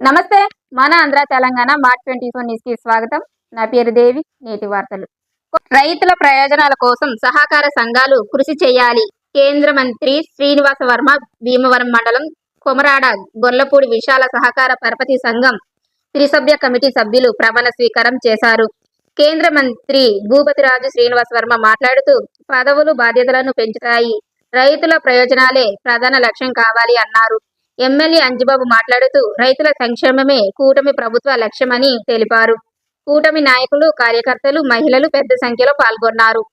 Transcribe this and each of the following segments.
నమస్తే మన Andhra Telangana mart 24 news కి స్వాగతం. నా పేరు దేవి. నేటి వార్తలు. రైతుల ప్రయోజనాల కోసం సహకార సంఘాలు కృషి చేయాలి. కేంద్ర మంత్రి శ్రీనివాస వర్మ భీమవరం మండలం కొమరాడ గొల్లపూడి విశాల సహకార పరపతి సంఘం త్రిసభ్య కమిటీ సభ్యులు ప్రమాణ స్వీకారం చేశారు. కేంద్ర మంత్రి భూపతిరాజు శ్రీనివాస వర్మ మాట్లాడుతూ పదవులు బాధ్యతలను పెంచుతాయి, రైతుల ప్రయోజనాలే ప్రధాన లక్ష్యం కావాలి అన్నారు. ఎమ్మెల్యే అంజిబాబు మాట్లాడుతూ రైతుల సంక్షేమమే కూటమి ప్రభుత్వ లక్ష్యమని తెలిపారు. కూటమి నాయకులు, కార్యకర్తలు, మహిళలు పెద్ద సంఖ్యలో పాల్గొన్నారు.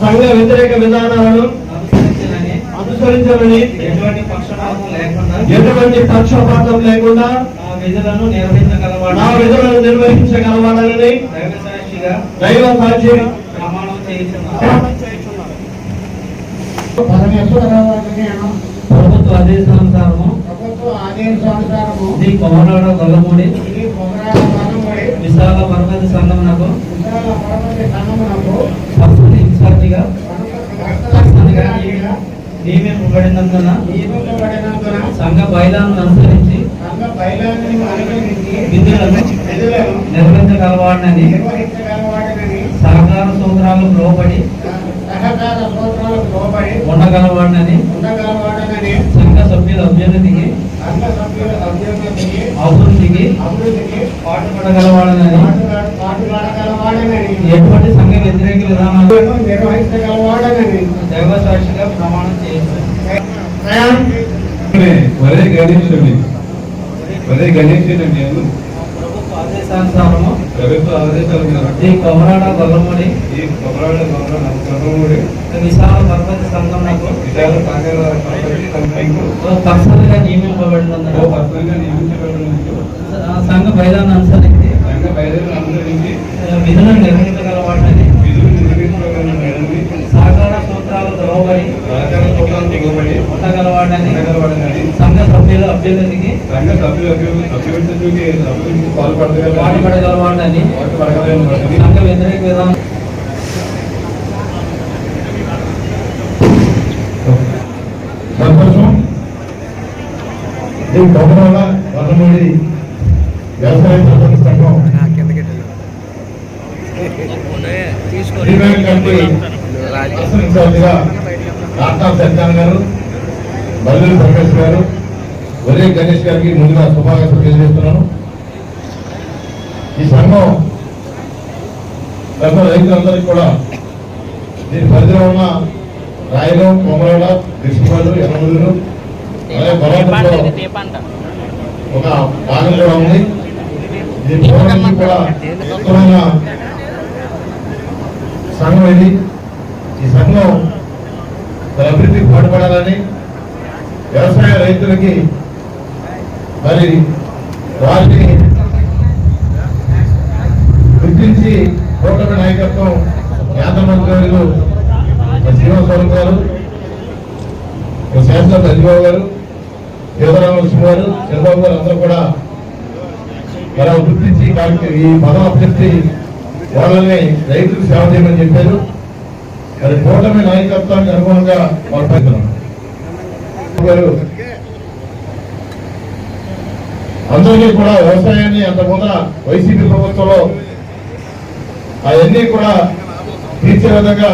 సంఘ వ్యతిరేక విధానాలను అనుసరించాలని, ఎటువంటి పక్షపాతం లేకుండా నా విధులను నిర్వహించగలవాలని దైవ సాక్షి ప్రమాణం చేయించున్నాను. ప్రభుత్వ ఆదేశానుసారము శ్రీ కొమరాడ గొల్లపూడి విశాల పరపతి సంఘమునకు ఇన్ఛార్జిగా నియమింపబడినందున సంఘ బైలాలను అనుసరించి విధులను నిర్వహించగలవాడని సహకార సూత్రాలకు లోబడి ఉండగలవాడని సంఘ సభ్యుల అభ్యున్నతికి అభివృద్ధికి పాటుపడగలవాడని ఎటువంటి సంఘ వ్యతిరేక విధానాలు నిర్వహించగలవాడని దైవ సాక్షిగా ప్రమాణం చేయించారు. ప్రభుత్వ ఆదేశానుసారము ఈ కొమరాడ గొల్లమూడి విశాల పరపతి సంఘంకు పర్సనల్గా నియమింపబడినందున సంఘ బైలాన్ని అనుసరించి విధులను నిర్వహించగలవాడని సహకార సూత్రాలకు లోబడి ఉండగలవాడని సంఘ సభ్యుల అభ్యున్నతికి పాటుపడగలవాడని సంఘ వ్యతిరేక విధానం సంతోషం. ఈ కొమరాడ గొల్లపూడి వ్యవసాయ పరపతి సంఘం రాట్నా సత్యాన్ గారు, బల్లూరి పరమేశ్వర్ గారు, ఒరే గణేష్ గారికి ముందుగా శుభాకాంక్షలు తెలియజేస్తున్నాను. ఈ సంఘం రైతులందరికీ కూడా దీని పరిధిలో ఉన్న రాయలం, కొమరాడ, కృష్ణపాడు, ఎర్రమూరు అలాగే బలాటంలో ఒక భాగం కూడా ఉంది. దీని పూర్వం కూడా ఎక్కువైన సంఘం ఇది. ఈ సంఘం తన అభివృద్ధికి పాటుపడాలని, వ్యవసాయ రైతులకి మరి వారిని గుర్తించి కూటమి నాయకత్వం కేంద్ర మంత్రులు శ్రీనివాసరావు గారు, శాసనసభ్యులు అంజిబాబు గారు, యోగరామకృష్ణ గారు, చంద్రబాబు గారు అందరూ కూడా మరి గుర్తించి ఈ పదం అభ్యర్థి వాళ్ళని రైతులకు సేవ చేయమని చెప్పారు. మరి కూటమి నాయకత్వానికి అనుగుణంగా వాళ్ళు అందరికీ కూడా వ్యవసాయాన్ని అంత ముందర వైసీపీ ప్రభుత్వంలో అవన్నీ కూడా తీర్చే విధంగా